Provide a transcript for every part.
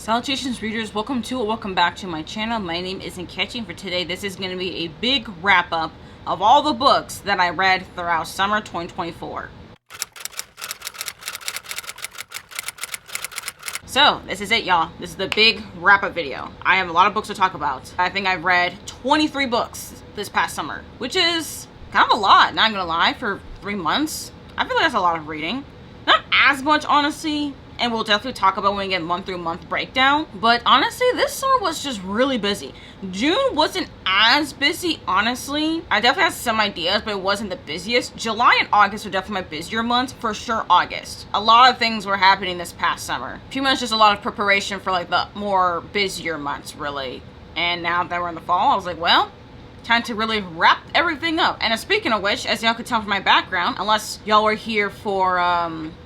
Salutations readers, welcome back to my channel. My name is Nkechi, and for today this is going to be a big wrap up of all the books that I read throughout summer 2024. So this is it, y'all. This is the big wrap up video. I have a lot of books to talk about. I think I've read 23 books this past summer, which is kind of a lot, not gonna lie, for 3 months. I feel like that's a lot of reading. Not as much, honestly, and we'll definitely talk about when we get month through month breakdown. But honestly, this summer was just really busy. June wasn't as busy, honestly. I definitely had some ideas, but it wasn't the busiest. July and August were definitely my busier months, for sure. August. A lot of things were happening this past summer. Pretty much just a lot of preparation for like the more busier months, really. And now that we're in the fall, I was like, well, time to really wrap everything up. And speaking of which, as y'all could tell from my background, unless y'all were here for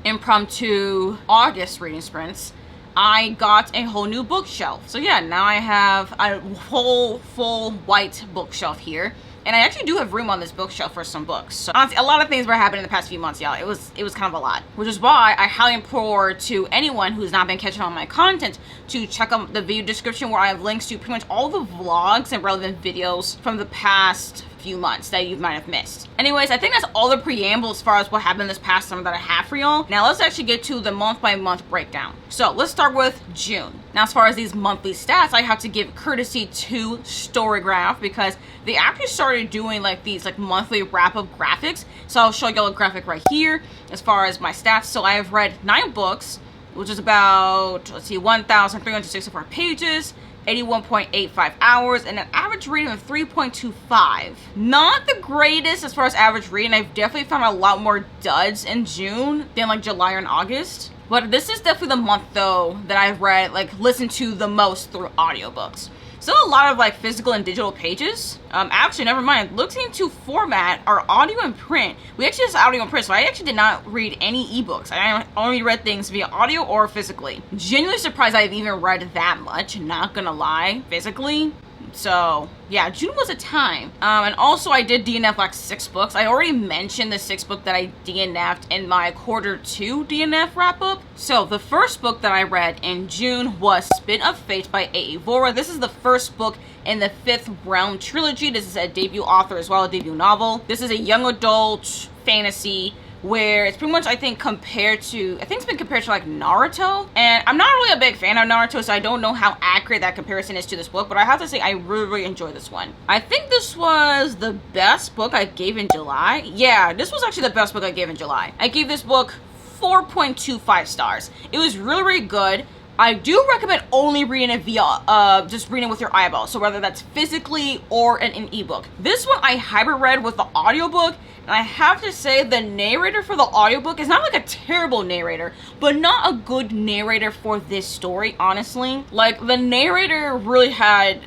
impromptu August reading sprints, I got a whole new bookshelf. So yeah, now I have a whole full white bookshelf here. And I actually do have room on this bookshelf for some books. So honestly, a lot of things were happening in the past few months, y'all. It was kind of a lot. Which is why I highly implore to anyone who's not been catching on my content to check out the video description where I have links to pretty much all the vlogs and relevant videos from the past few months that you might have missed. Anyways, I think that's all the preamble as far as what happened this past summer that I have for y'all. Now let's actually get to the month by month breakdown. So let's start with June. Now as far as these monthly stats, I have to give courtesy to Storygraph because they actually started doing like these like monthly wrap-up graphics. So I'll show y'all a graphic right here as far as my stats. So I have read 9 books, which is about, let's see, 1,364 pages, 81.85 hours, and an average rating of 3.25. Not the greatest as far as average reading. I've definitely found a lot more duds in June than like July and August. But this is definitely the month though that I've read, like listened to the most through audiobooks. Still a lot of like physical and digital pages. Actually, never mind. Looking to format our audio and print. We actually just audio and print, so I actually did not read any ebooks. I only read things via audio or physically. Genuinely surprised I've even read that much, not gonna lie, physically. So yeah, June was a time. And also I did DNF like 6 books. I already mentioned the 6th book that I DNF'd in my Q2 DNF wrap up. So the first book that I read in June was Spin of Fate by A.A. Vora. This is the first book in the 5th Realm trilogy. This is a debut author as well, a debut novel. This is a young adult fantasy where it's pretty much, I think, it's been compared to like Naruto. And I'm not really a big fan of Naruto, so I don't know how accurate that comparison is to this book, but I have to say I really enjoyed this one. I think this was the best book I gave in July. Yeah, this was actually the best book I gave in July. I gave this book 4.25 stars. It was really good. I do recommend only reading it via, just reading it with your eyeballs. So whether that's physically or in an ebook. This one I hybrid read with the audiobook. And I have to say the narrator for the audiobook is not like a terrible narrator, but not a good narrator for this story, honestly. Like the narrator really had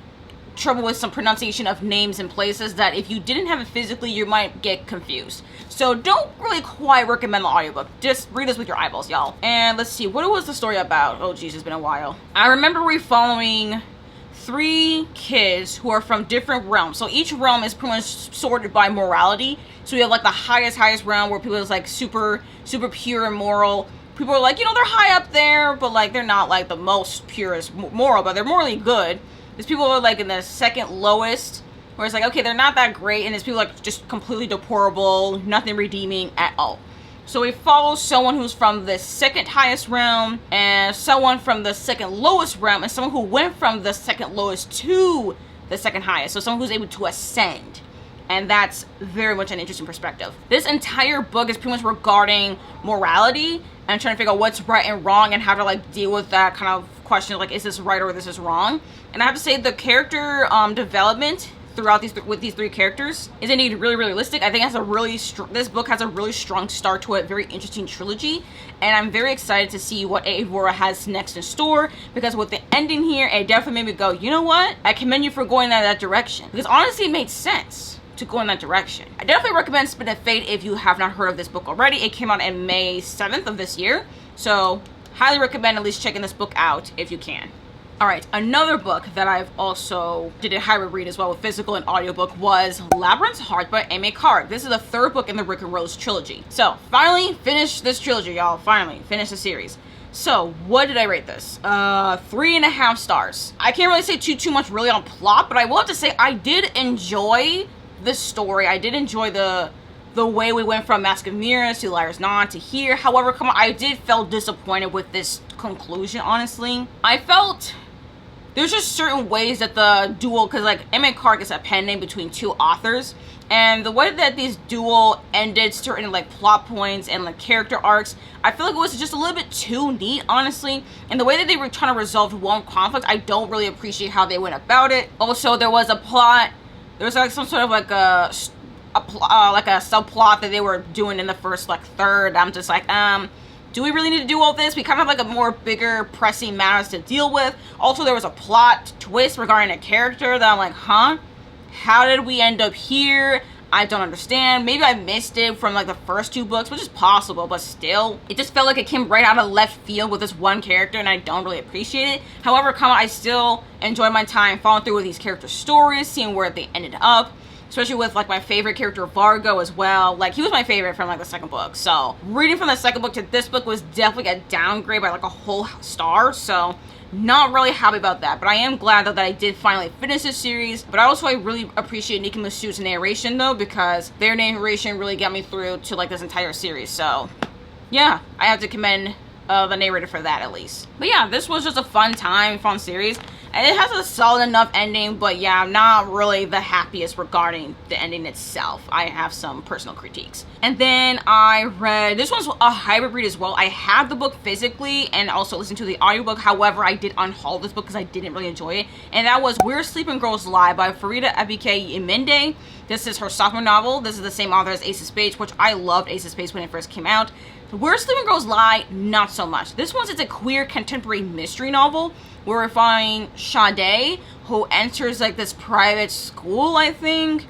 trouble with some pronunciation of names and places that if you didn't have it physically, you might get confused. So don't really quite recommend the audiobook. Just read this with your eyeballs, y'all. And let's see, what was the story about? Oh geez, it's been a while. I remember we following 3 kids who are from different realms. So each realm is pretty much sorted by morality. So you have like the highest realm where people is like super pure and moral. People are like, you know, they're high up there, but like they're not like the most purest moral, but they're morally good. There's people who are like in the second lowest, where it's like, okay, they're not that great, and there's people like just completely deplorable, nothing redeeming at all. So we follow someone who's from the 2nd highest realm, and someone from the 2nd lowest realm, and someone who went from the 2nd lowest to the 2nd highest. So someone who's able to ascend. And that's very much an interesting perspective. This entire book is pretty much regarding morality and trying to figure out what's right and wrong and how to like deal with that kind of question, like is this right or this is wrong. And I have to say the character development throughout with these 3 characters is indeed really realistic. I think it has a really this book has a really strong start to a very interesting trilogy, and I'm very excited to see what A.A. Vora has next in store, because with the ending here, it definitely made me go, you know what, I commend you for going in that direction, because honestly it made sense to go in that direction. I definitely recommend Spin of Fate if you have not heard of this book already. It came out in May 7th of this year, so highly recommend at least checking this book out if you can. Alright, another book that I've also did a hybrid read as well with physical and audiobook was Labyrinth's Heart by M.A. Carr. This is the 3rd book in the Rick and Rose trilogy. So, finally finished this trilogy, y'all. Finally finished the series. So, what did I rate this? 3.5 stars. I can't really say too much really on plot, but I will have to say I did enjoy the story. I did enjoy the way we went from Mask of Mirrors to Liar's Knot to here. However, I did feel disappointed with this conclusion, honestly. I felt there's just certain ways that the duel, because like Emmett Clark is a pen name between two authors, and the way that these duel ended certain like plot points and like character arcs, I feel like it was just a little bit too neat, honestly. And the way that they were trying to resolve one conflict, I don't really appreciate how they went about it. Also, there was a plot, there was like some sort of like a subplot that they were doing in the first like third. I'm just like, do we really need to do all this? We kind of have like a more bigger pressing matters to deal with. Also, there was a plot twist regarding a character that I'm like, huh? How did we end up here? I don't understand. Maybe I missed it from like the first 2 books, which is possible, but still, it just felt like it came right out of left field with this one character, and I don't really appreciate it. However, I still enjoy my time following through with these character stories, seeing where they ended up. Especially with like my favorite character Vargo as well. Like, he was my favorite from like the second book. So reading from the second book to this book was definitely a downgrade by like a whole star. So not really happy about that. But I am glad that I did finally finish this series. But also I really appreciate Nika Masu's narration though, because their narration really got me through to like this entire series. So yeah, I have to commend the narrator for that at least. But yeah, this was just a fun time, fun series. And it has a solid enough ending, but yeah, I'm not really the happiest regarding the ending itself. I have some personal critiques. And then I read, this one's a hybrid read as well. I had the book physically and also listened to the audiobook. However, I did unhaul this book because I didn't really enjoy it. And that was Where Sleeping Girls Lie by Farida Abike Imende. This is her sophomore novel. This is the same author as Ace of Spades, which I loved Ace of Spades when it first came out. Where Sleeping Girls Lie, not so much. This one's, it's a queer contemporary mystery novel where we find Sade, who enters like this private school, I think.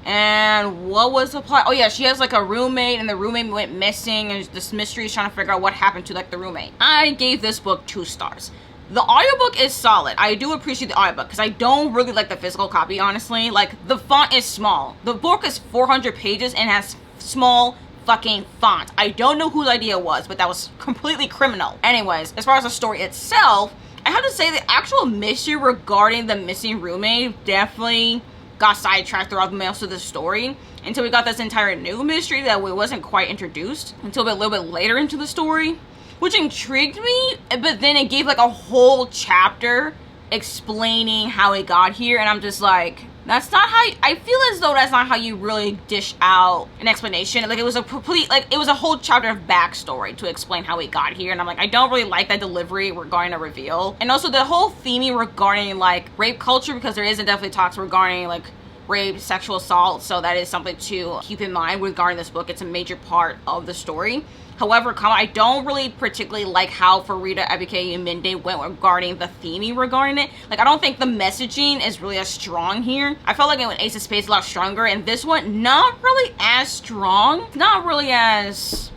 And what was the plot? Oh yeah, she has like a roommate, and the roommate went missing, and this mystery is trying to figure out what happened to like the roommate. I gave this book 2 stars. The audiobook is solid. I do appreciate the audiobook because I don't really like the physical copy, honestly. Like, the font is small. The book is 400 pages and has small fucking font. I don't know whose idea it was, but that was completely criminal. Anyways, as far as the story itself, I have to say the actual mystery regarding the missing roommate definitely got sidetracked throughout most of the story until we got this entire new mystery that wasn't quite introduced until a little bit later into the story, which intrigued me, but then it gave like a whole chapter explaining how it got here, and I'm just like, that's not how I feel as though that's not how you really dish out an explanation. Like, it was a complete, like, it was a whole chapter of backstory to explain how he got here, and I'm like, I don't really like that delivery regarding a reveal. And also the whole theming regarding like rape culture, because there isn't definitely talks regarding like rape, sexual assault, so that is something to keep in mind regarding this book. It's a major part of the story. However, I don't really particularly like how Farida Abike Imende went regarding the theming regarding it. Like, I don't think the messaging is really as strong here. I felt like it went Ace of Spades a lot stronger, and this one, not really as strong. Not really as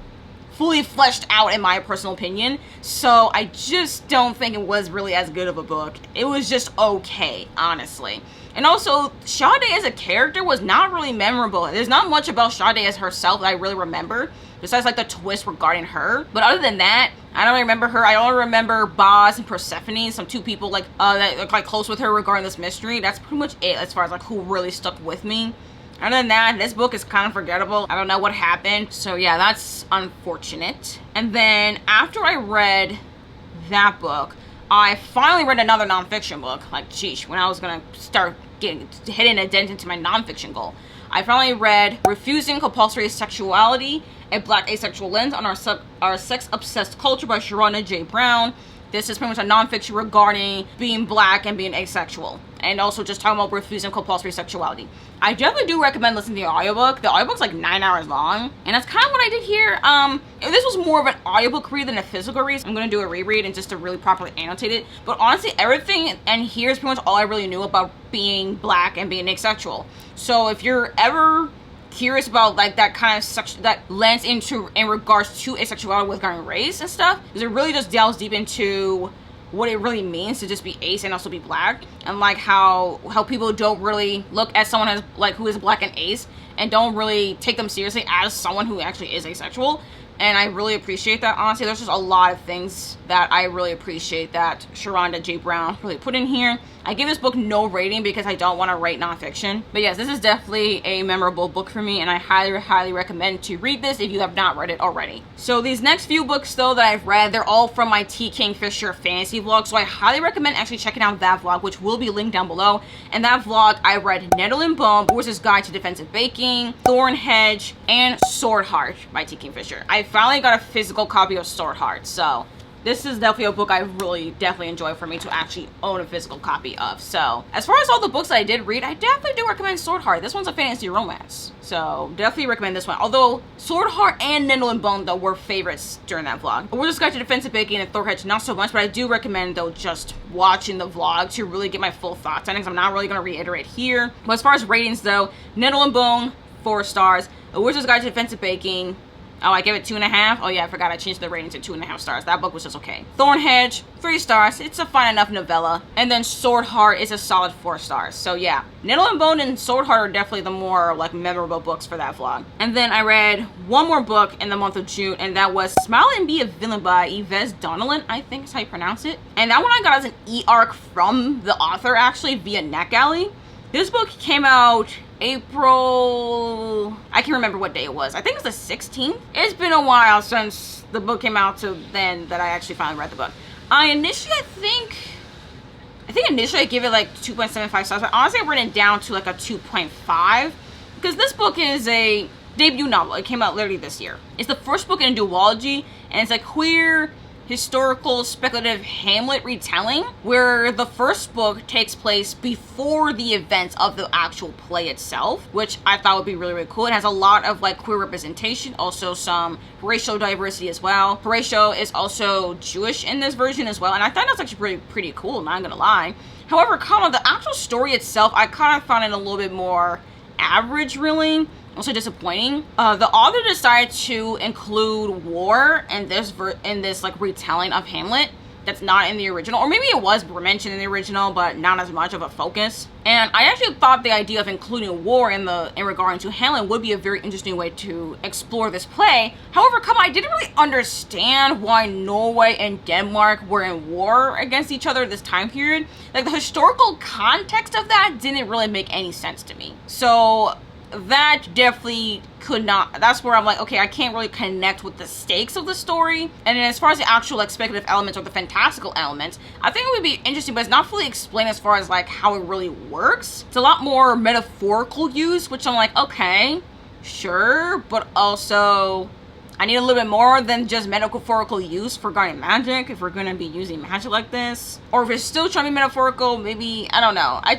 fully fleshed out in my personal opinion. So I just don't think it was really as good of a book. It was just okay, honestly. And also, Sade as a character was not really memorable. There's not much about Sade as herself that I really remember, besides like the twist regarding her. But other than that, I don't remember her. I only remember Boz and Persephone, some 2 people like that look like close with her regarding this mystery. That's pretty much it as far as like who really stuck with me. Other than that, this book is kind of forgettable. I don't know what happened. So yeah, that's unfortunate. And then after I read that book, I finally read another nonfiction book. Like, sheesh, when I was gonna start hitting a dent into my nonfiction goal. I finally read Refusing Compulsory Sexuality, A Black Asexual Lens on Our Sex-Obsessed Culture by Sharona J. Brown. This is pretty much a nonfiction regarding being black and being asexual, and also just talking about refusing compulsory sexuality. I definitely do recommend listening to the audiobook. The audiobook's like 9 hours long, and that's kind of what I did here. This was more of an audiobook read than a physical read. I'm going to do a reread and just to really properly annotate it. But honestly, everything and here is pretty much all I really knew about being black and being asexual. So if you're ever curious about like that kind of that lens in regards to asexuality with regarding race and stuff, because it really just delves deep into what it really means to just be ace and also be black, and like how people don't really look at someone as like who is black and ace and don't really take them seriously as someone who actually is asexual. and I really appreciate that. Honestly, there's just a lot of things that I really appreciate that Sharonda J. Brown really put in here. I gave this book no rating because I don't want to rate nonfiction. But yes, this is definitely a memorable book for me, and I highly, highly recommend to read this if you have not read it already. So these next few books, though, that I've read, they're all from my Kingfisher Fantasy vlog, so I highly recommend actually checking out that vlog, which will be linked down below. And that vlog, I read Nettle and Bone, Wizard's Guide to Defensive Baking, Thorn Hedge, and Sword Heart by T. Kingfisher. I finally got a physical copy of Sword Heart, so this is definitely a book I really definitely enjoy for me to actually own a physical copy of. So as far as all the books that I did read, I definitely do recommend Sword Heart. This one's a fantasy romance, so definitely recommend this one. Although Sword Heart and Nettle and Bone, though, were favorites during that vlog. We're just Guide to Defensive Baking and Thorn Hedge, not so much, but I do recommend, though, just watching the vlog to really get my full thoughts on it, because I'm not really going to reiterate here. But as far as ratings, though, Nettle and Bone, 4 stars. A Wizard's Guide to Defensive Baking, oh, I gave it 2.5. Oh yeah, I forgot I changed the rating to 2.5 stars. That book was just okay. Thorn Hedge, 3 stars. It's a fine enough novella. And then Sword Heart is a solid 4 stars. So yeah, Nettle and Bone and Sword Heart are definitely the more like memorable books for that vlog. And then I read one more book in the month of June, and that was Smile and Be a Villain by Yves Donnellan, I think is how you pronounce it. And that one I got as an e-arc from the author, actually, via NetGalley. This book came out April, I can't remember what day it was. I think it's the 16th. It's been a while since the book came out to then that I actually finally read the book. I think initially I gave it like 2.75 stars, but honestly I've written it down to like a 2.5 because this book is a debut novel. It came out literally this year. It's the first book in a duology, and it's a queer historical speculative Hamlet retelling where the first book takes place before the events of the actual play itself, which I thought would be really, really cool. It has a lot of like queer representation, also some racial diversity as well. Horatio is also Jewish in this version as well, and I thought that's actually pretty cool, not gonna lie. However, the actual story itself, I kind of found it a little bit more average, really. Also disappointing. The author decided to include war in this like retelling of Hamlet that's not in the original, or maybe it was mentioned in the original but not as much of a focus. And I actually thought the idea of including war in regard to Hamlet would be a very interesting way to explore this play. However, I didn't really understand why Norway and Denmark were in war against each other this time period. Like the historical context of that didn't really make any sense to me. So that definitely could not, that's where I'm like, okay, I can't really connect with the stakes of the story. And then as far as the actual like speculative elements or the fantastical elements, I think it would be interesting, but it's not fully explained as far as like how it really works. It's a lot more metaphorical use, which I'm like, okay, sure, but also I need a little bit more than just metaphorical use for guarding magic if we're going to be using magic like this. Or if it's still trying to be metaphorical, maybe, I don't know. I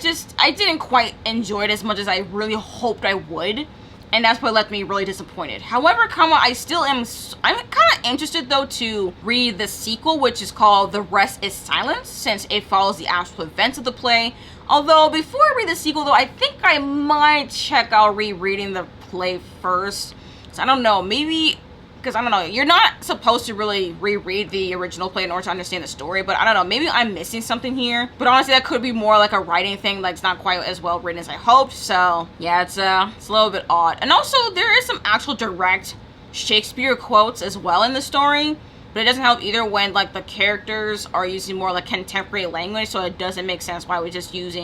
didn't quite enjoy it as much as I really hoped I would. And that's what left me really disappointed. However, I'm kind of interested though to read the sequel, which is called The Rest is Silence, since it follows the actual events of the play. Although, before I read the sequel though, I think I might check out rereading the play first. So I don't know, maybe, because I don't know, you're not supposed to really reread the original play in order to understand the story, but I don't know, maybe I'm missing something here. But honestly, that could be more like a writing thing, like it's not quite as well written as I hoped. So yeah, it's a little bit odd. And also, there is some actual direct Shakespeare quotes as well in the story, but it doesn't help either when like the characters are using more like contemporary language, so it doesn't make sense why we just use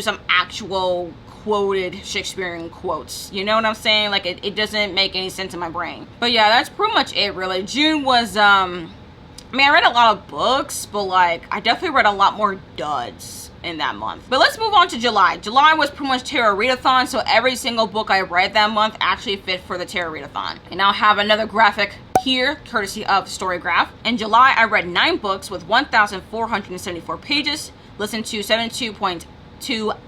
some actual quoted Shakespearean quotes. You know what I'm saying? Like it doesn't make any sense in my brain. But yeah, that's pretty much it really. June was I mean, I read a lot of books, but like I definitely read a lot more duds in that month. But let's move on to July. July was pretty much Tarot Readathon, so every single book I read that month actually fit for the Tarot Readathon. And I'll have another graphic here, courtesy of Storygraph. In July, I read 9 books with 1,474 pages, listened to 72.2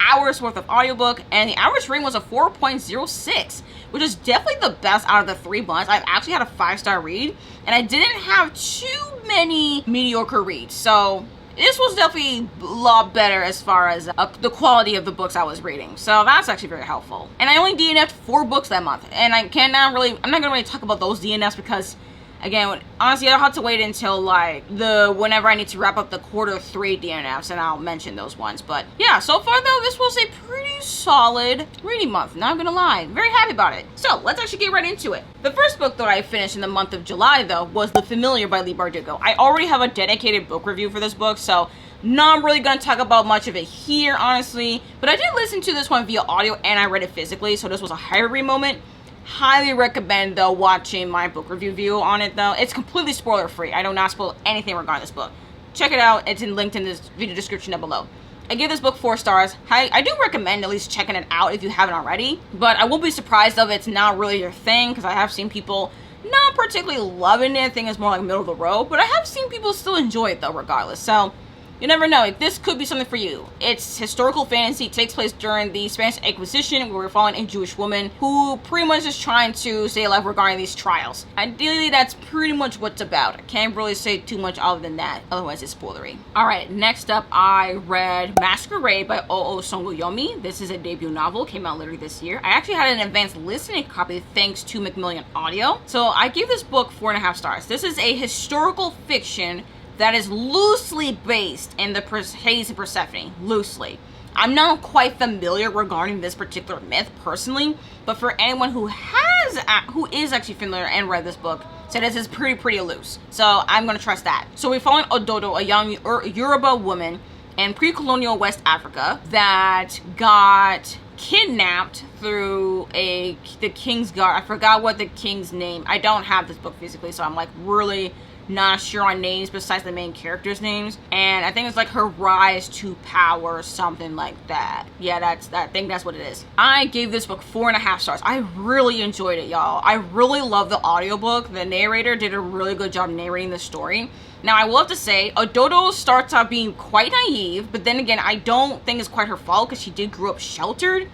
hours worth of audiobook, and the average rating was a 4.06, which is definitely the best out of the 3 months. I've actually had a 5-star read, and I didn't have too many mediocre reads, so this was definitely a lot better as far as the quality of the books I was reading. So that's actually very helpful. And I only DNF'd 4 books that month, and I'm not gonna really talk about those DNFs because Again, honestly, I'll have to wait until like whenever I need to wrap up the Q3 DNFs, and I'll mention those ones. But yeah, so far though, this was a pretty solid reading month, not gonna lie. Very happy about it. So let's actually get right into it. The first book that I finished in the month of July though was The Familiar by Leigh Bardugo. I already have a dedicated book review for this book, so not really gonna talk about much of it here, honestly. But I did listen to this one via audio and I read it physically, so this was a higher read moment. Highly recommend though watching my book review on it though. It's completely spoiler free. I do not spoil anything regarding this book. Check it out. It's linked in this video description down below. I give this book 4 stars. I do recommend at least checking it out if you haven't already. But I won't be surprised if it's not really your thing, because I have seen people not particularly loving it. I think it's more like middle of the road. But I have seen people still enjoy it though regardless. So you never know. This could be something for you. It's historical fantasy. It takes place during the Spanish Inquisition, where we're following a Jewish woman who pretty much is trying to stay alive regarding these trials. Ideally, that's pretty much what it's about. I can't really say too much other than that. Otherwise, it's spoilery. Alright, next up, I read Masquerade by Oo Songoyomi. This is a debut novel. Came out literally this year. I actually had an advanced listening copy thanks to Macmillan Audio. So I gave this book 4.5 stars. This is a historical fiction that is loosely based in the Hades and Persephone, loosely. I'm not quite familiar regarding this particular myth personally, but for anyone who is actually familiar and read this book, said this is pretty loose. So I'm gonna trust that. So we're following Ododo, a young Yoruba woman in pre-colonial West Africa that got kidnapped through the king's guard. I forgot what the king's name. I don't have this book physically, so I'm like really not sure on names besides the main characters' names. And I think it's like her rise to power or something like that. Yeah, I think that's what it is. I gave this book 4.5 stars. I really enjoyed it, y'all. I really love the audiobook. The narrator did a really good job narrating the story. Now, I will have to say, Ododo starts out being quite naive, but then again, I don't think it's quite her fault because she did grow up sheltered.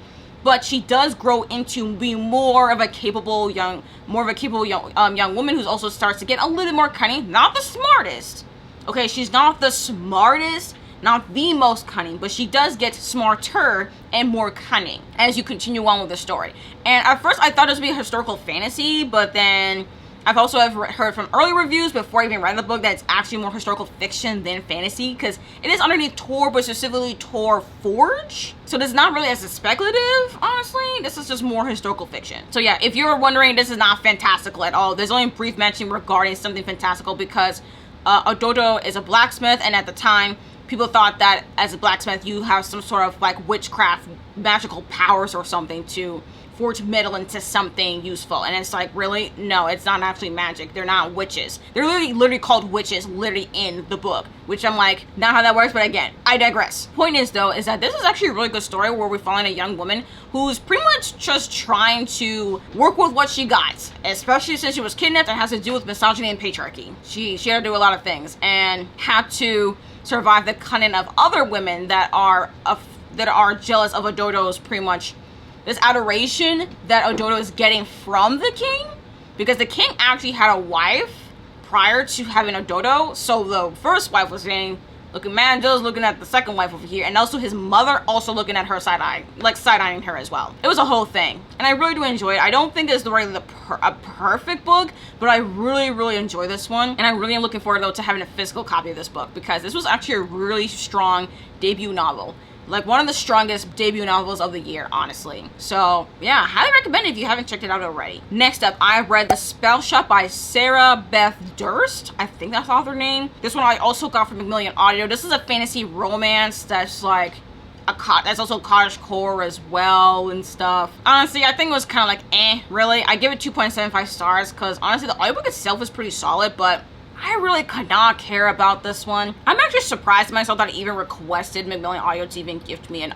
But she does grow into being more of a capable young woman who also starts to get a little bit more cunning. Not the smartest. Okay, she's not the smartest, not the most cunning, but she does get smarter and more cunning as you continue on with the story. And at first, I thought it was be a historical fantasy, but then I've also heard from early reviews before I even read the book that it's actually more historical fiction than fantasy, because it is underneath Tor, but specifically Tor Forge. So this is not really as speculative, honestly. This is just more historical fiction. So yeah, if you're wondering, this is not fantastical at all. There's only a brief mention regarding something fantastical because Ododo is a blacksmith, and at the time, people thought that as a blacksmith, you have some sort of like witchcraft, magical powers or something to forge metal into something useful. And it's like, really? No, it's not actually magic. They're not witches. They're literally called witches literally in the book, which I'm like, not how that works, but again, I digress. Point is though, is that this is actually a really good story where we're following a young woman who's pretty much just trying to work with what she got, especially since she was kidnapped and has to do with misogyny and patriarchy. She had to do a lot of things and had to survive the cunning of other women that are jealous of Ododo's pretty much this adoration that Ododo is getting from the king, because the king actually had a wife prior to having Ododo. So the first wife was saying, looking mad jealous, looking at the second wife over here, and also his mother also looking at her side-eyeing her as well. It was a whole thing, and I really do enjoy it. I don't think it's a perfect book, but I really enjoy this one, and I really am looking forward though to having a physical copy of this book, because this was actually a really strong debut novel. Like one of the strongest debut novels of the year, honestly. So yeah, highly recommend it if you haven't checked it out already. Next up, I read The Spellshop by Sarah Beth Durst. I think that's the author name. This one I also got from Macmillan Audio. This is a fantasy romance that's like that's also cottagecore as well and stuff. Honestly, I think it was kind of like really. I give it 2.75 stars because honestly the audiobook itself is pretty solid, but I really could not care about this one. I'm actually surprised myself that I even requested Macmillan Audio to even gift me an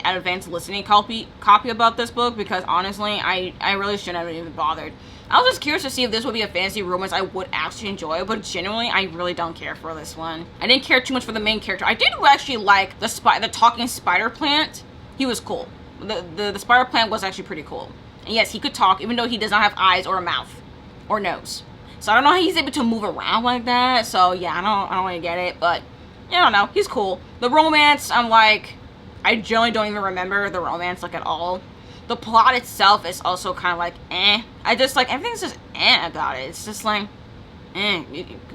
advanced listening copy about this book, because honestly, I really shouldn't have even bothered. I was just curious to see if this would be a fantasy romance I would actually enjoy, but genuinely, I really don't care for this one. I didn't care too much for the main character. I did actually like the talking spider plant. He was cool. The spider plant was actually pretty cool. And yes, he could talk, even though he does not have eyes or a mouth or nose. So I don't know how he's able to move around like that. So yeah, I don't really get it, but I don't know. He's cool. The romance, I'm like, I generally don't even remember the romance like at all. The plot itself is also kind of like I just like everything's just about it. It's just like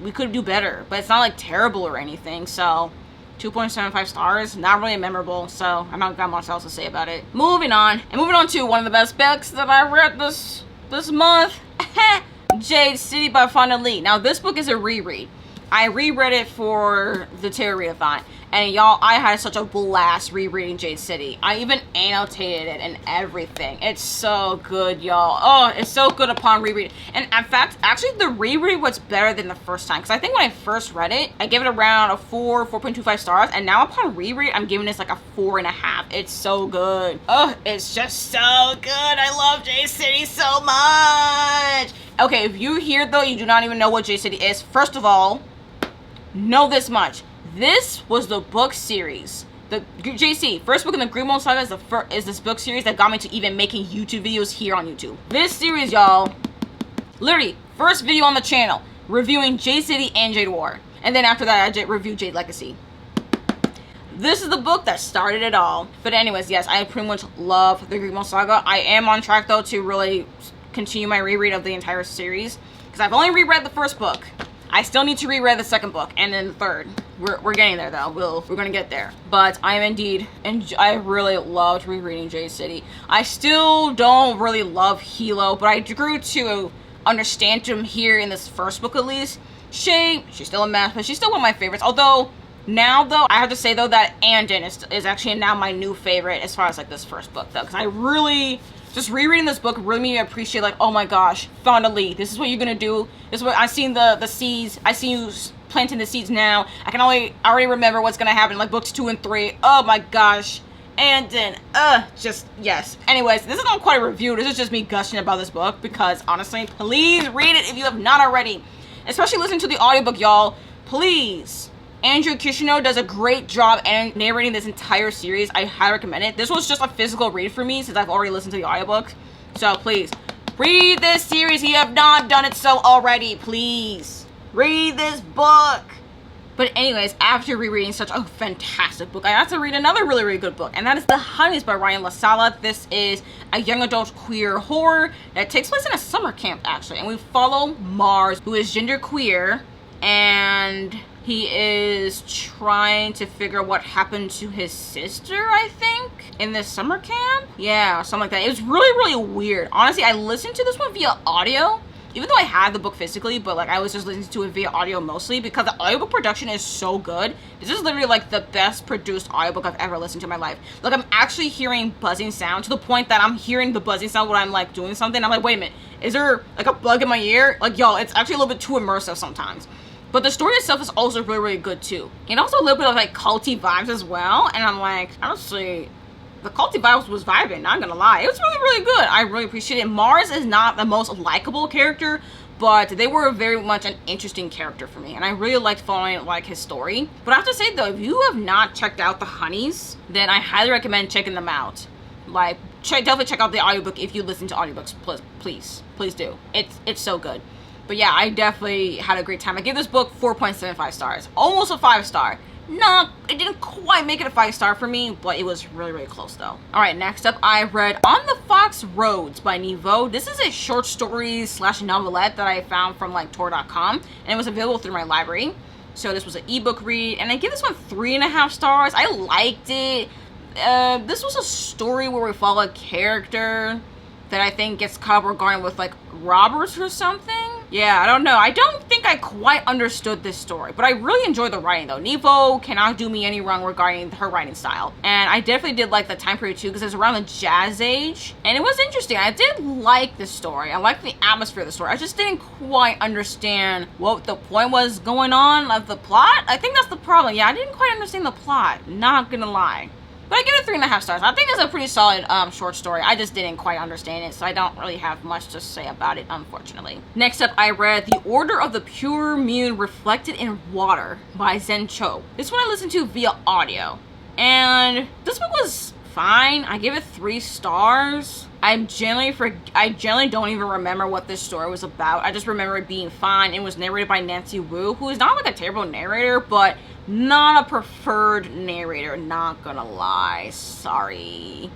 we could do better, but it's not like terrible or anything. So 2.75 stars, not really memorable, so I'm not got much else to say about it. Moving on to one of the best books that I read this month. Jade City by Fonda Lee. Now this book is a reread. I reread it for the Readathon, and y'all, I had such a blast rereading Jade City. I even annotated it and everything. It's so good, y'all. Oh, it's so good upon reread. And in fact, actually the reread was better than the first time, because I think when I first read it, I gave it around a 4.25 stars, and now upon reread, I'm giving this like a 4.5. It's so good. Oh, it's just so good. I love Jade City so much. Okay, if you're here though, you do not even know what Jade City is. First of all, know this much. This was the book series. The JC, first book in the Greenwald Saga is this book series that got me to even making YouTube videos here on YouTube. This series, y'all, literally, first video on the channel, reviewing Jade City and Jade War. And then after that, I reviewed Jade Legacy. This is the book that started it all. But anyways, yes, I pretty much love the Greenwald Saga. I am on track, though, to really continue my reread of the entire series, because I've only reread the first book. I still need to reread the second book and then the third. We're getting there though. We're gonna get there. But I am indeed, and I really loved rereading Jade City. I still don't really love Hilo, but I grew to understand him here in this first book at least. She's still a mess, but she's still one of my favorites. Although now though, I have to say though that Andon is actually now my new favorite as far as like this first book though, because I really. Just rereading this book really made me appreciate, like, oh my gosh, Fonda Lee, this is what you're gonna do. This is what I've seen the seeds. I see you planting the seeds now. I can already remember what's gonna happen, like books 2 and 3. Oh my gosh. And then, just yes. Anyways, this is not quite a review. This is just me gushing about this book because honestly, please read it if you have not already. Especially listen to the audiobook, y'all. Please. Andrew Kishino does a great job in narrating this entire series. I highly recommend it. This was just a physical read for me since I've already listened to the audiobook. So please, read this series if you have not done it so already. Please, read this book. But anyways, after rereading such a fantastic book, I have to read another really, really good book. And that is The Honeys by Ryan LaSala. This is a young adult queer horror that takes place in a summer camp, actually. And we follow Mars, who is genderqueer, and he is trying to figure out what happened to his sister, I think, in this summer camp. Yeah, something like that. It was really, really weird. Honestly, I listened to this one via audio, even though I had the book physically, but like I was just listening to it via audio mostly because the audiobook production is so good. This is literally like the best produced audiobook I've ever listened to in my life. Like I'm actually hearing buzzing sound to the point that I'm hearing the buzzing sound when I'm like doing something. I'm like, wait a minute, is there like a bug in my ear? Like, y'all, it's actually a little bit too immersive sometimes. But the story itself is also really, really good too. And also a little bit of like culty vibes as well. And I'm like, honestly, the culty vibes was vibing, not gonna lie. It was really, really good. I really appreciate it. Mars is not the most likable character, but they were very much an interesting character for me. And I really liked following like his story. But I have to say though, if you have not checked out The Honeys, then I highly recommend checking them out. Like, definitely check out the audiobook if you listen to audiobooks. Please do. It's so good. But yeah, I definitely had a great time. I gave this book 4.75 stars. Almost a 5-star. No, it didn't quite make it a 5-star for me, but it was really, really close though. Alright, next up I read On the Fox Roads by Niveau. This is a short story / novelette that I found from like Tor.com, and it was available through my library. So this was an ebook read, and I give this one 3.5 stars. I liked it. This was a story where we follow a character that I think gets caught regarding with like robbers or something. Yeah, I don't know. I don't think I quite understood this story, but I really enjoyed the writing though. Nevo cannot do me any wrong regarding her writing style. And I definitely did like the time period too, because it was around the jazz age. And it was interesting. I did like the story. I liked the atmosphere of the story. I just didn't quite understand what the point was going on of the plot. I think that's the problem. Yeah, I didn't quite understand the plot. Not gonna lie. But I give it 3.5 stars. I think it's a pretty solid short story. I just didn't quite understand it, so I don't really have much to say about it, unfortunately. Next up, I read The Order of the Pure Moon Reflected in Water by Zen Cho. This one I listened to via audio. And this book was fine. I give it 3 stars. I generally don't even remember what this story was about. I just remember it being fine. It was narrated by Nancy Wu, who is not like a terrible narrator, but not a preferred narrator, not gonna lie. Sorry.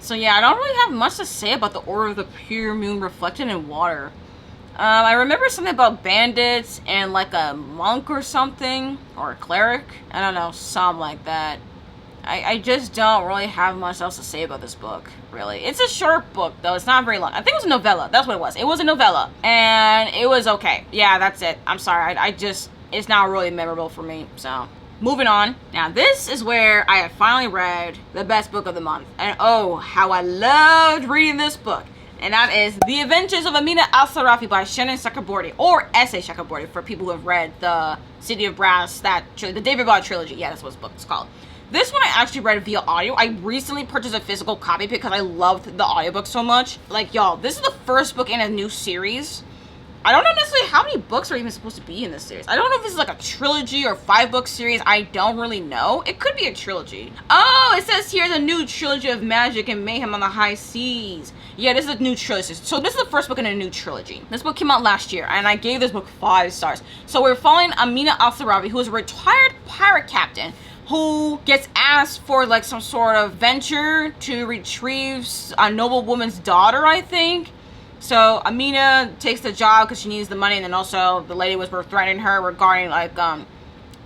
So yeah, I don't really have much to say about The Order of the Pure Moon Reflected in Water. I remember something about bandits and like a monk or something, or a cleric. I don't know, something like that. I just don't really have much else to say about this book, really. It's a short book, though. It's not very long. I think it was a novella. That's what it was. It was a novella. And it was okay. Yeah, that's it. I'm sorry. It's not really memorable for me, so... Moving on. Now, this is where I have finally read the best book of the month. And oh, how I loved reading this book. And that is The Adventures of Amina al-Sirafi by Shannon Chakraborty, or S.A. Chakraborty, for people who have read the City of Brass, the David Ball trilogy. Yeah, that's what this book is called. This one I actually read via audio. I recently purchased a physical copy because I loved the audiobook so much. Like, y'all, this is the first book in a new series. I don't know necessarily how many books are even supposed to be in this series. I don't know if this is like a trilogy or 5-book series. I don't really know. It could be a trilogy. Oh, it says here the new trilogy of magic and mayhem on the high seas. Yeah, this is a new trilogy. So this is the first book in a new trilogy. This book came out last year, and I gave this book 5 stars. So we're following Amina al-Sirafi, who is a retired pirate captain who gets asked for like some sort of venture to retrieve a noblewoman's daughter, I think. So Amina takes the job because she needs the money, and then also the lady was threatening her regarding like and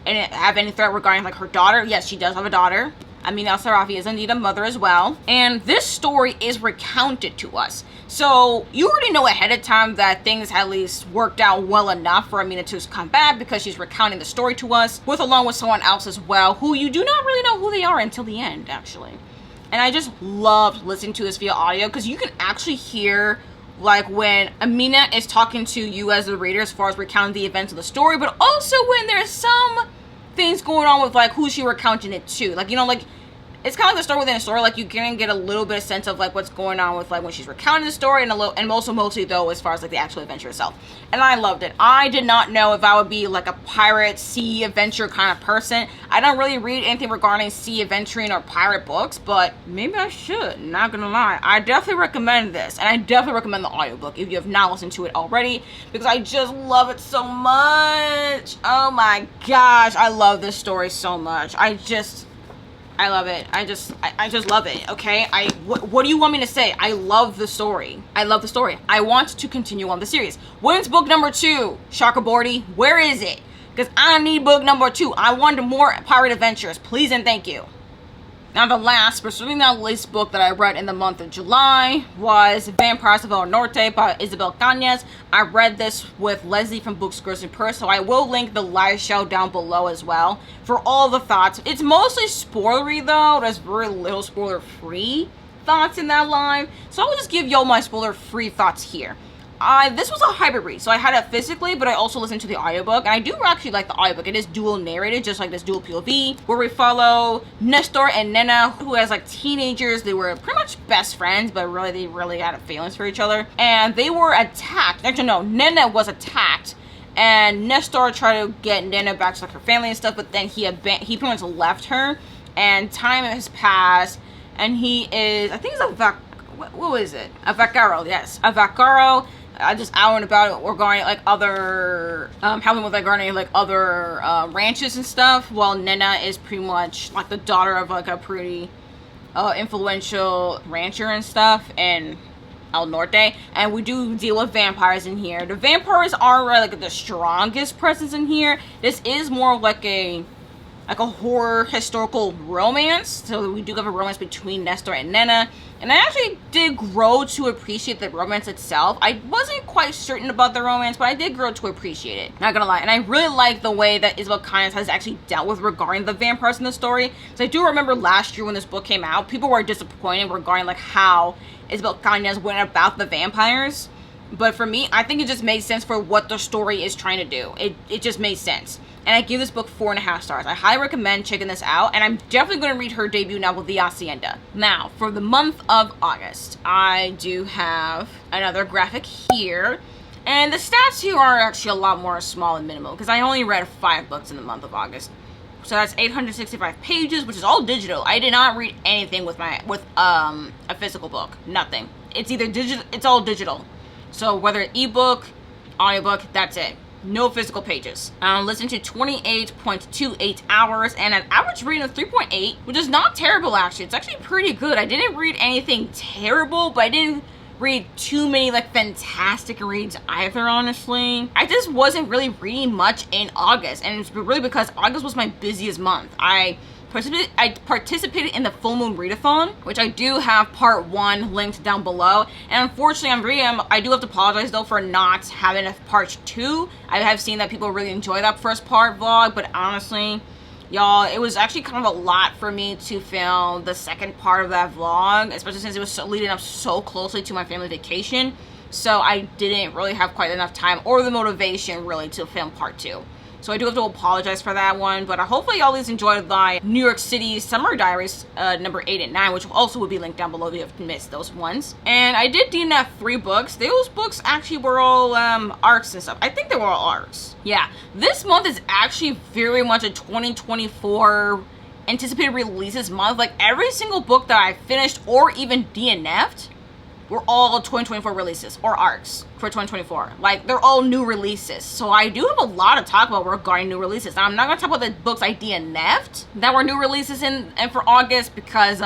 have any threat regarding like her daughter. Yes, she does have a daughter. Amina al-Sirafi is indeed a mother as well. And this story is recounted to us. So you already know ahead of time that things at least worked out well enough for Amina to come back because she's recounting the story to us along with someone else as well, who you do not really know who they are until the end, actually. And I just loved listening to this via audio because you can actually hear like when Amina is talking to you as the reader as far as recounting the events of the story, but also when there's some things going on with like who she recounting it to. Like, you know, like it's kind of like the story within a story. Like you can get a little bit of sense of like what's going on with like when she's recounting the story, and also mostly though as far as like the actual adventure itself. And I loved it. I did not know if I would be like a pirate sea adventure kind of person. I don't really read anything regarding sea adventuring or pirate books, but maybe I should, not gonna lie. I definitely recommend this, and I definitely recommend the audiobook if you have not listened to it already, because I just love it so much. Oh my gosh, I love this story so much. I love it. I just love it, okay? What do you want me to say? I love the story. I love the story. I want to continue on the series. When's book number 2? Chakraborty, where is it? Because I need book number 2. I want more pirate adventures. Please and thank you. Now the last, but certainly not least book that I read in the month of July was Vampires of El Norte by Isabel Cañas. I read this with Leslie from Books, Girls, and Purse, so I will link the live show down below as well for all the thoughts. It's mostly spoilery though. There's very little spoiler-free thoughts in that live, so I will just give y'all my spoiler-free thoughts here. This was a hybrid read, so I had it physically, but I also listened to the audiobook, and I do actually like the audiobook. It is dual narrated, just like this dual POV, where we follow Nestor and Nena, who as like teenagers, they were pretty much best friends, but really, they really had feelings for each other, and they were attacked. Actually, no, Nena was attacked, and Nestor tried to get Nena back to like her family and stuff, but then he pretty much left her, and time has passed, and he is, I think he's what is it? A vaquero, yes, a vaquero. Just out and about regarding like other helping with like regarding like other ranches and stuff, while Nena is pretty much like the daughter of like a pretty influential rancher and stuff in El Norte. And we do deal with vampires in here. The vampires aren't really like the strongest presence in here. This is more like a horror historical romance, so we do have a romance between Nestor and Nena, and I actually did grow to appreciate the romance itself. I wasn't quite certain about the romance, but I did grow to appreciate it, not gonna lie. And I really like the way that Isabel Cañas has actually dealt with regarding the vampires in the story. So I do remember last year when this book came out, people were disappointed regarding like how Isabel Cañas went about the vampires, but for me, I think it just made sense for what the story is trying to do. It just made sense. And I give this book 4.5 stars. I highly recommend checking this out, and I'm definitely going to read her debut novel, The Hacienda. Now, for the month of August, I do have another graphic here, and the stats here are actually a lot more small and minimal, because I only read 5 books in the month of August. So that's 865 pages, which is all digital. I did not read anything with a physical book. Nothing. It's either digital, it's all digital. So whether ebook, audiobook, that's it. No physical pages. Listened to 28.28 hours and an average rating of 3.8, which is not terrible actually. It's actually pretty good. I didn't read anything terrible, but I didn't read too many like fantastic reads either, honestly. I just wasn't really reading much in August, and it's really because August was my busiest month. I participated in the Full Moon Readathon, which I do have part 1 linked down below. And unfortunately, I do have to apologize though for not having a part 2. I have seen that people really enjoy that first part vlog, but honestly, y'all, it was actually kind of a lot for me to film the second part of that vlog, especially since it was leading up so closely to my family vacation. So I didn't really have quite enough time or the motivation really to film part 2. So I do have to apologize for that one, but hopefully y'all always enjoyed my New York City Summer Diaries number 8 and 9, which also will be linked down below if you have missed those ones. And I did DNF 3 books. Those books actually were all arcs and stuff. I think they were all arcs. Yeah, this month is actually very much a 2024 anticipated releases month. Like every single book that I finished or even DNF'd were all 2024 releases or arcs for 2024. Like, they're all new releases. So I do have a lot to talk about regarding new releases. Now, I'm not going to talk about the books I DNF'd that were new releases and for August because,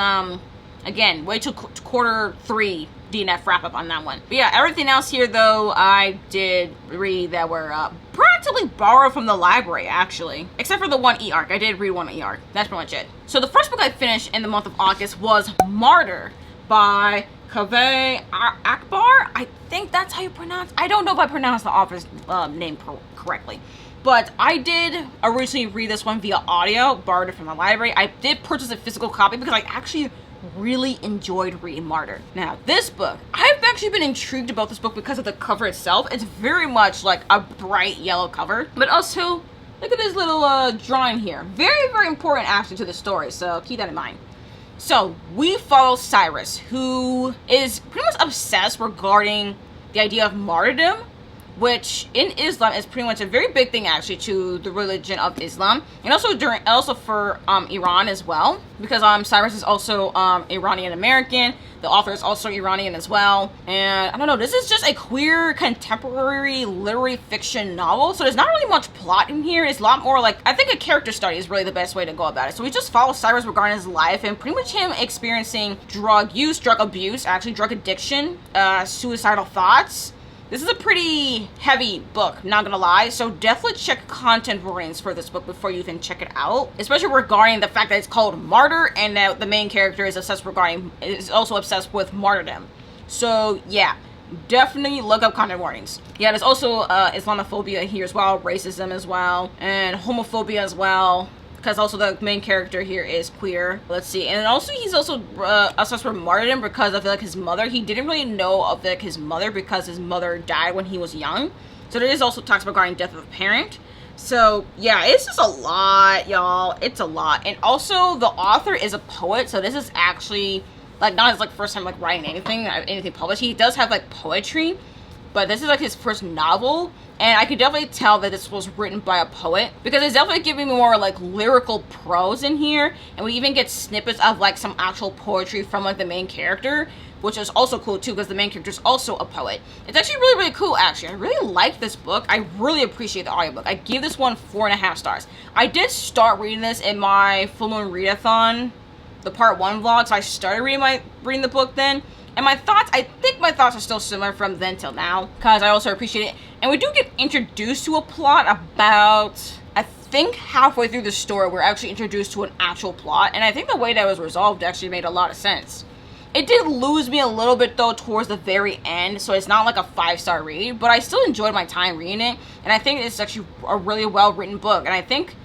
again, wait till quarter 3 DNF wrap up on that one. But yeah, everything else here, though, I did read that were practically borrowed from the library, actually. Except for the one E-arc. I did read one E-arc. That's pretty much it. So the first book I finished in the month of August was Martyr by Kaveh Akbar. I think that's how you pronounce. I don't know if I pronounced the author's name correctly, but I did originally read this one via audio, borrowed it from the library. I did purchase a physical copy because I actually really enjoyed reading Martyr. Now, this book, I've actually been intrigued about this book because of the cover itself. It's very much like a bright yellow cover, but also look at this little drawing here. Very, very important actually to the story, so keep that in mind. So, we follow Cyrus, who is pretty much obsessed regarding the idea of martyrdom, which in Islam is pretty much a very big thing actually to the religion of Islam, and also for Iran as well, because Cyrus is also Iranian American. The author is also Iranian as well, and I don't know, this is just a queer contemporary literary fiction novel, so there's not really much plot in here. It's a lot more like, I think a character study is really the best way to go about it. So we just follow Cyrus regarding his life and pretty much him experiencing drug use, drug abuse, actually drug addiction, suicidal thoughts. This is a pretty heavy book, not gonna lie, so definitely check content warnings for this book before you even check it out, especially regarding the fact that it's called Martyr and that the main character is also obsessed with martyrdom. So yeah, definitely look up content warnings. Yeah, there's also Islamophobia here as well, racism as well, and homophobia as well, because also the main character here is queer. Let's see, and also he's also obsessed with martyrdom because of like his mother. He didn't really know of like his mother because his mother died when he was young. So there is also talks about regarding death of a parent. So yeah, it's just a lot, y'all. It's a lot. And also the author is a poet, so this is actually like not his like first time like writing anything published. He does have like poetry, but this is like his first novel, and I could definitely tell that this was written by a poet because it's definitely giving me more like lyrical prose in here, and we even get snippets of like some actual poetry from like the main character, which is also cool too because the main character is also a poet. It's actually really, really cool actually. I really like this book. I really appreciate the audiobook. I gave this one 4.5 stars. I did start reading this in my Full Moon Readathon, the part 1 vlog, so I started reading the book then. And my thoughts, I think my thoughts are still similar from then till now, because I also appreciate it. And we do get introduced to a plot about, I think halfway through the story, we're actually introduced to an actual plot. And I think the way that was resolved actually made a lot of sense. It did lose me a little bit though towards the very end, so it's not like a 5-star read, but I still enjoyed my time reading it. And I think it's actually a really well written book. And I think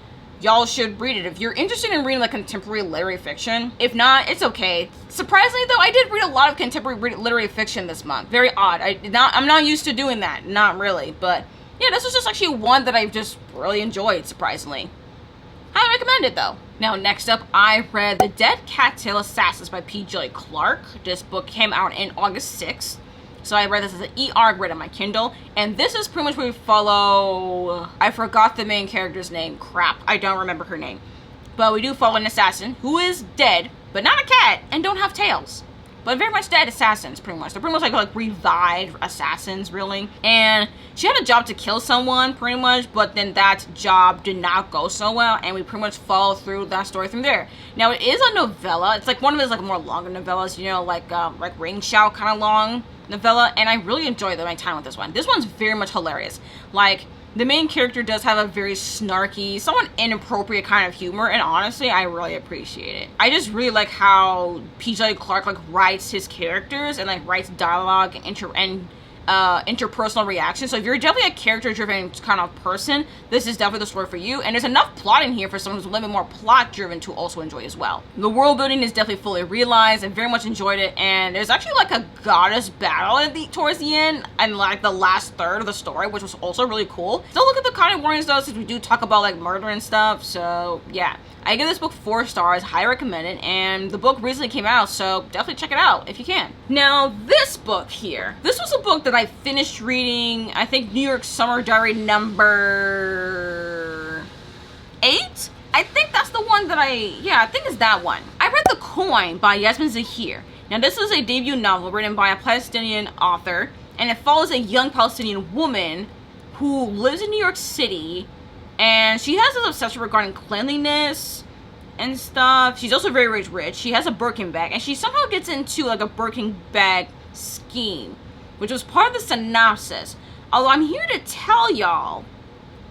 y'all should read it if you're interested in reading like contemporary literary fiction. If not, it's okay. Surprisingly though, I did read a lot of contemporary literary fiction this month. Very odd. I'm not used to doing that. Not really. But yeah, this was just actually one that I just really enjoyed, surprisingly. Highly recommend it though. Now next up, I read The Dead Cattail Assassins by P.J. Clark. This book came out in August 6th. So I read this as an e-arc read on my Kindle, and this is pretty much where we follow, I forgot the main character's name, crap, I don't remember her name. But we do follow an assassin who is dead, but not a cat, and don't have tails. but very much dead assassins, pretty much. They're pretty much like revived assassins, really. And she had a job to kill someone, pretty much, but then that job did not go so well, and we pretty much follow through that story from there. Now, it is a novella. It's like one of his like more longer novellas, you know, like Ring Shout kind of long novella, and I really enjoyed my time with this one. This one's very much hilarious. Like, the main character does have a very snarky, somewhat inappropriate kind of humor, and honestly, I really appreciate it. I just really like how P.J. Clark like writes his characters and like writes dialogue and interpersonal reactions. So if you're definitely a character-driven kind of person, this is definitely the story for you. And there's enough plot in here for someone who's a little bit more plot-driven to also enjoy as well. The world building is definitely fully realized, and very much enjoyed it. And there's actually like a goddess battle towards the end and like the last third of the story, which was also really cool. Still look at the content warnings though, since we do talk about like murder and stuff. So yeah, I give this book 4 stars, highly recommend it, and the book recently came out, so definitely check it out if you can. Now, this book here, this was a book that I finished reading, I think New York Summer Diary number 8? I think that's the one that I think it's that one. I read The Coin by Yasmin Zahir. Now, this is a debut novel written by a Palestinian author, and it follows a young Palestinian woman who lives in New York City, and she has this obsession regarding cleanliness and stuff. She's also very rich. She has a Birkin bag, and she somehow gets into like a Birkin bag scheme, which was part of the synopsis. Although I'm here to tell y'all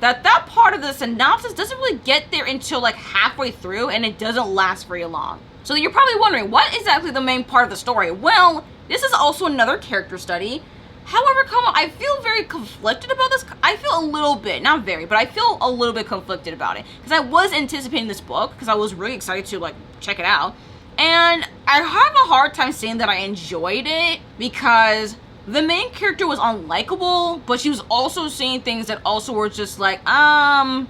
that that part of the synopsis doesn't really get there until like halfway through, and it doesn't last very long. So you're probably wondering, what is exactly the main part of the story? Well, this is also another character study. However, I feel very conflicted about this. I feel a little bit, not very, but I feel a little bit conflicted about it. Because I was anticipating this book, because I was really excited to like check it out. And I have a hard time saying that I enjoyed it, because the main character was unlikable, but she was also saying things that also were just like, ma'am,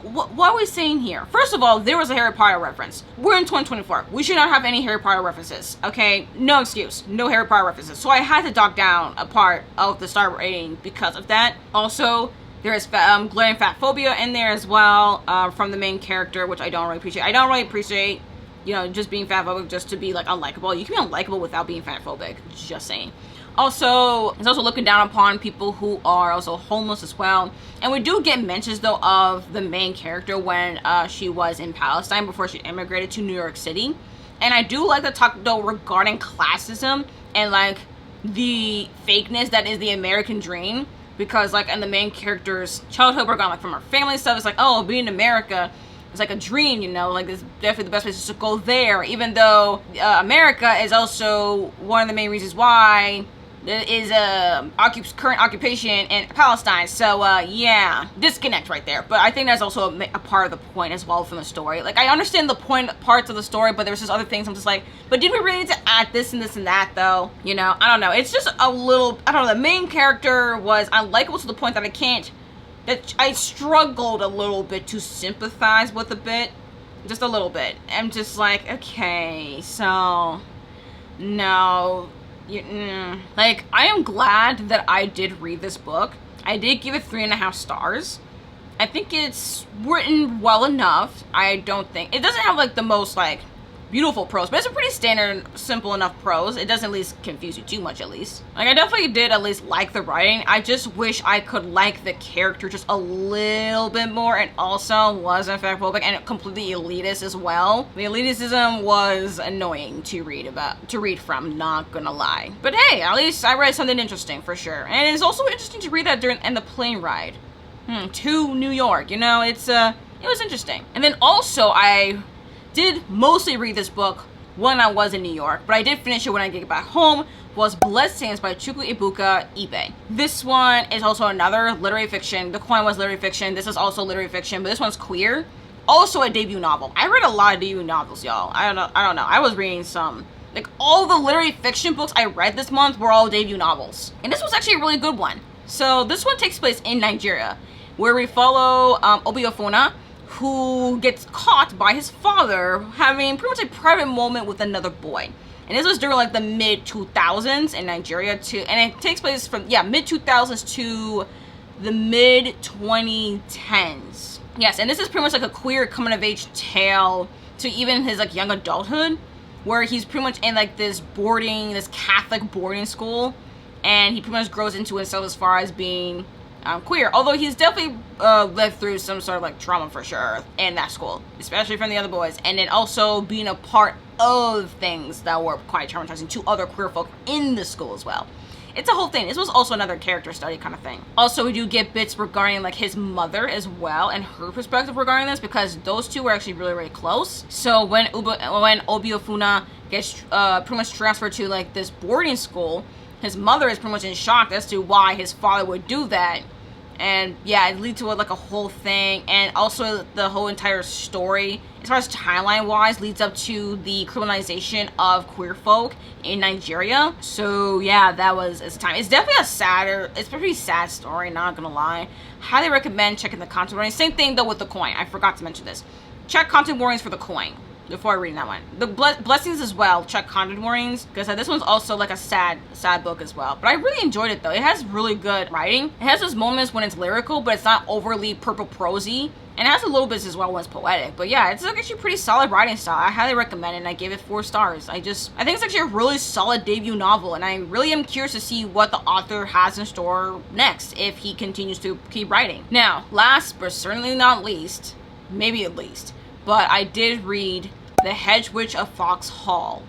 what are we saying here? First of all, there was a Harry Potter reference. We're in 2024. We should not have any Harry Potter references, okay? No excuse. No Harry Potter references. So I had to dock down a part of the star rating because of that. Also, there is glaring fat phobia in there as well, from the main character, which I don't really appreciate. I don't really appreciate, you know, just being fat phobic just to be like unlikable. You can be unlikable without being fat phobic, just saying. Also, it's also looking down upon people who are also homeless as well. And we do get mentions, though, of the main character when she was in Palestine before she immigrated to New York City. And I do like to talk, though, regarding classism and, like, the fakeness that is the American dream. Because, like, in the main character's childhood, we're going, like, from her family stuff. It's like, oh, being in America, it's like a dream, you know, like it's definitely the best place to go there. Even though America is also one of the main reasons why there is a current occupation in Palestine. So yeah, disconnect right there. But I think that's also a part of the point as well from the story. Like, I understand the parts of the story, but there's just other things I'm just like, but did we really need to add this and this and that though? You know, I don't know. It's just a little, I don't know. The main character was unlikable to the point that I struggled a little bit to sympathize with a bit. Just a little bit. I'm just like, okay, so no. Like, I am glad that I did read this book. I did give it 3.5 stars. I think it's written well enough. I don't think it doesn't have like the most like beautiful prose, but it's a pretty standard, simple enough prose. It doesn't at least confuse you too much, at least. Like, I definitely did at least like the writing. I just wish I could like the character just a little bit more, and also wasn't fatphobic and completely elitist as well. The elitism was annoying to read from, not gonna lie. But hey, at least I read something interesting for sure. And it's also interesting to read that during the plane ride to New York. You know, it was interesting. And then also I did mostly read this book when I was in New York, but I did finish it when I get back home, was Bloodstains by Chukwu Ebuka Ibe. This one is also another literary fiction. The Coin was literary fiction. This is also literary fiction, but this one's queer. Also a debut novel. I read a lot of debut novels, y'all. I don't know. I was reading some. Like, all the literary fiction books I read this month were all debut novels. And this was actually a really good one. So this one takes place in Nigeria, where we follow Obiofuna, who gets caught by his father having pretty much a private moment with another boy. And this was during like the mid-2000s in Nigeria and it takes place from, mid-2000s to the mid-2010s. Yes, and this is pretty much like a queer coming-of-age tale to even his like young adulthood. where he's pretty much in like this Catholic boarding school, and he pretty much grows into himself as far as being queer, although he's definitely lived through some sort of like trauma for sure in that school, especially from the other boys, and then also being a part of things that were quite traumatizing to other queer folk in the school as well. It's a whole thing. This was also another character study kind of thing. Also, we do get bits regarding like his mother as well and her perspective regarding this, because those two were actually really, really close. So when Obiofuna gets pretty much transferred to like this boarding school, his mother is pretty much in shock as to why his father would do that. And yeah, it leads to like a whole thing, and also the whole entire story, as far as timeline wise, leads up to the criminalization of queer folk in Nigeria. So yeah, that was its time. It's definitely it's a pretty sad story, not gonna lie. Highly recommend checking the content warnings. Same thing though with the coin. I forgot to mention this. Check content warnings for the coin before reading that one. The blessings as well, check content warnings, because this one's also like a sad book as well. But I really enjoyed it though. It has really good writing. It has those moments when it's lyrical, but it's not overly purple prosy. And it has a little bit as well when it's poetic. But yeah, it's like actually pretty solid writing style. I highly recommend it, and I gave it 4 stars. I think it's actually a really solid debut novel, and I really am curious to see what the author has in store next if he continues to keep writing. Now, last but certainly not least, maybe at least, but I did read The Hedgewitch of Foxhall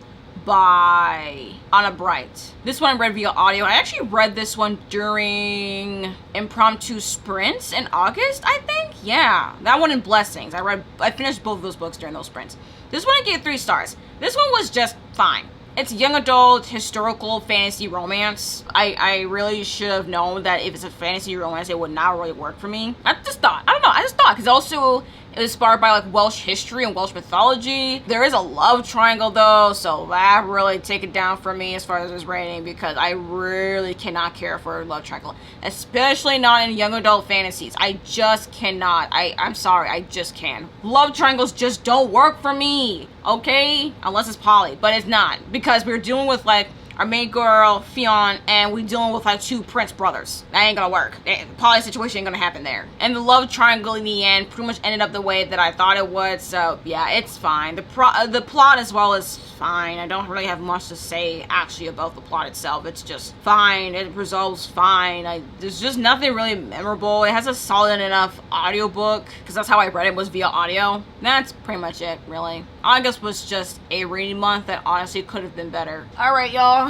by Anna Bright. This one I read via audio. I actually read this one during impromptu sprints in August, I think. Yeah, that one in Blessings. I finished both of those books during those sprints. This one I gave 3 stars. This one was just fine. It's young adult historical fantasy romance. I really should have known that if it's a fantasy romance, it would not really work for me. I just thought, because also it was inspired by like Welsh history and Welsh mythology. There is a love triangle though, so that really take it down for me as far as this rating, because I really cannot care for a love triangle, especially not in young adult fantasies. I just cannot. I'm sorry, I just can't. Love triangles just don't work for me, okay? Unless it's poly, but it's not, because we're dealing with like our main girl, Fionn, and we dealing with like 2 prince brothers. That ain't gonna work. The poly situation ain't gonna happen there. And the love triangle in the end pretty much ended up the way that I thought it would, so yeah, it's fine. The plot as well is fine. I don't really have much to say actually about the plot itself. It's just fine. It resolves fine. There's just nothing really memorable. It has a solid enough audiobook, because that's how I read it, was via audio. That's pretty much it, really. August was just a reading month that honestly could have been better. Alright, y'all.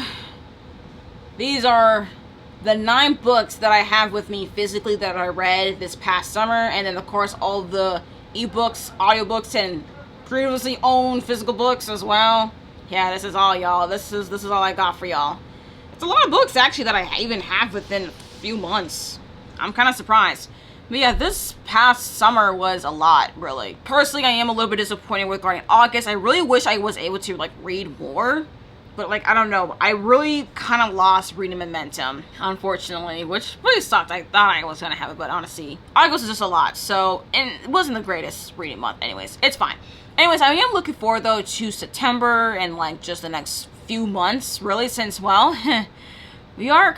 These are the 9 books that I have with me physically that I read this past summer, and then of course all the ebooks, audiobooks, and previously owned physical books as well. Yeah, this is all, y'all. This is all I got for y'all. It's a lot of books actually that I even have within a few months. I'm kind of surprised. But yeah, this past summer was a lot, really. Personally, I am a little bit disappointed regarding August. I really wish I was able to like read more. But like, I don't know, I really kind of lost reading momentum, unfortunately, which really sucked. I thought I was going to have it, but honestly, August is just a lot. So, and it wasn't the greatest reading month anyways. It's fine. Anyways, I am looking forward though to September and like just the next few months, really, since, well, we're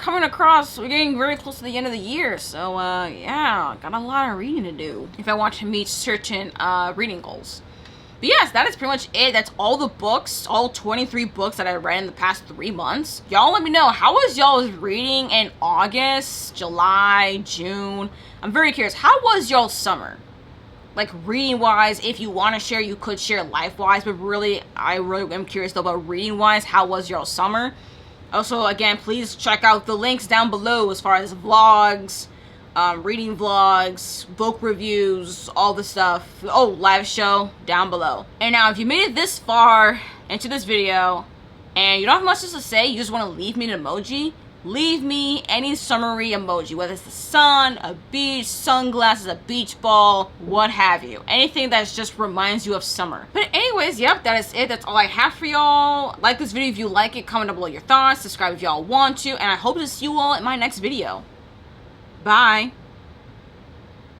getting very close to the end of the year. So, yeah, got a lot of reading to do if I want to meet certain reading goals. But yes, that is pretty much it. That's all the books, all 23 books that I read in the past 3 months. Y'all let me know, how was y'all's reading in August, July, June? I'm very curious. How was y'all's summer? Like, reading-wise, if you want to share, you could share life-wise. But really, I really am curious though about reading-wise. How was y'all's summer? Also, again, please check out the links down below as far as vlogs, reading vlogs, book reviews, all the stuff. Oh, live show down below. And now, if you made it this far into this video and you don't have much else to say, you just want to leave me an emoji, leave me any summary emoji, whether it's the sun, a beach, sunglasses, a beach ball, what have you. Anything that just reminds you of summer. But anyways, yep, that is it. That's all I have for y'all. Like this video if you like it, comment down below your thoughts, subscribe if y'all want to, and I hope to see you all in my next video. Bye.